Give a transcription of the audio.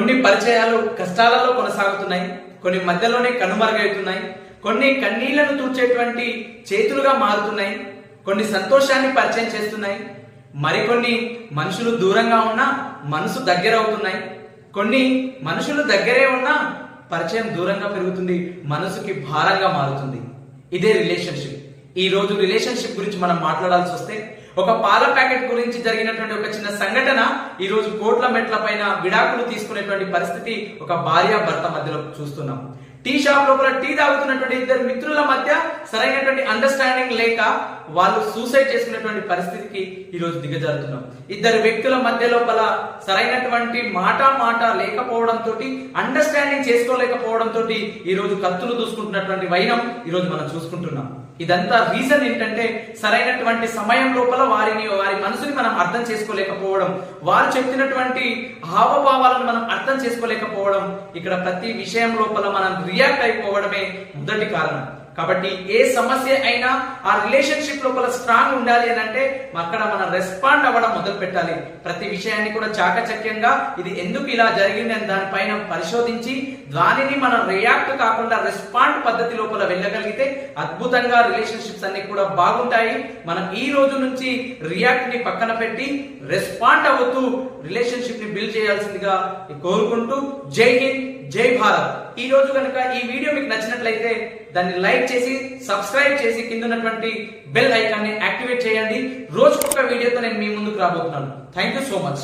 కొన్ని పరిచయాలు కష్టాలలో కొనసాగుతున్నాయి, కొన్ని మధ్యలోనే కనుమరుగవుతున్నాయి, కొన్ని కన్నీళ్లను తూర్చేటువంటి చేతులుగా మారుతున్నాయి, కొన్ని సంతోషాన్ని పరిచయం చేస్తున్నాయి, మరికొన్ని మనుషులు దూరంగా ఉన్నా మనసు దగ్గర అవుతున్నాయి, కొన్ని మనుషులు దగ్గరే ఉన్నా పరిచయం దూరంగా పెరుగుతుంది, మనసుకి భారంగా మారుతుంది. ఇదే రిలేషన్షిప్. ఈ రోజు రిలేషన్షిప్ గురించి మనం మాట్లాడాల్సి వస్తే ఒక పాల ప్యాకెట్ గురించి జరిగినటువంటి ఒక చిన్న సంఘటన ఈ రోజు కోట్ల మెట్ల పైన విడాకులు తీసుకునేటువంటి పరిస్థితి ఒక భార్య భర్త మధ్యలో చూస్తున్నాం. టీ షాప్ లోపల టీ తాగుతున్నటువంటి ఇద్దరు మిత్రుల మధ్య సరైనటువంటి అండర్స్టాండింగ్ లేక వాళ్ళు సూసైడ్ చేసుకునేటువంటి పరిస్థితికి ఈ రోజు దిగజారుతున్నాం. ఇద్దరు వ్యక్తుల మధ్య లోపల సరైనటువంటి మాట లేకపోవడంతో, అండర్స్టాండింగ్ చేసుకోలేకపోవడంతో ఈ రోజు కత్తులు దూసుకుంటున్నటువంటి వైనం ఈ రోజు మనం చూసుకుంటున్నాం. ఇదంతా రీజన్ ఏంటంటే సరైనటువంటి సమయం లోపల వారి మనసుని మనం అర్థం చేసుకోలేకపోవడం, వారు చెప్పినటువంటి హావభావాలను మనం అర్థం చేసుకోలేకపోవడం, ఇక్కడ ప్రతి విషయం లోపల మనం రియాక్ట్ అయిపోవడమే మొదటి కారణం. కాబట్టి ఏ సమస్య అయినా ఆ రిలేషన్షిప్ లోపల స్ట్రాంగ్ ఉండాలి అని అంటే అక్కడ మనం రెస్పాండ్ అవ్వడం మొదలు పెట్టాలి. ప్రతి విషయాన్ని కూడా చాకచక్యంగా ఇది ఎందుకు ఇలా జరిగింది అని దానిపైన పరిశోధించి దానిని మనం రియాక్ట్ కాకుండా రెస్పాండ్ పద్ధతి లోపల వెళ్ళగలిగితే అద్భుతంగా రిలేషన్షిప్స్ అన్ని కూడా బాగుంటాయి. మనం ఈ రోజు నుంచి రియాక్ట్ ని పక్కన పెట్టి రెస్పాండ్ అవుతూ రిలేషన్షిప్ ని బిల్డ్ చేయాల్సిందిగా కోరుకుంటూ జై హింద్, జై భారత్. ఈ రోజు కనుక ఈ వీడియో మీకు నచ్చినట్లయితే దాన్ని లైక్ చేసి సబ్స్క్రైబ్ చేసి కింద ఉన్నటువంటి బెల్ ఐకాన్ ని యాక్టివేట్ చేయండి. రోజుకొక వీడియోతో నేను మీ ముందుకు రాబోతున్నాను. Thank you so much.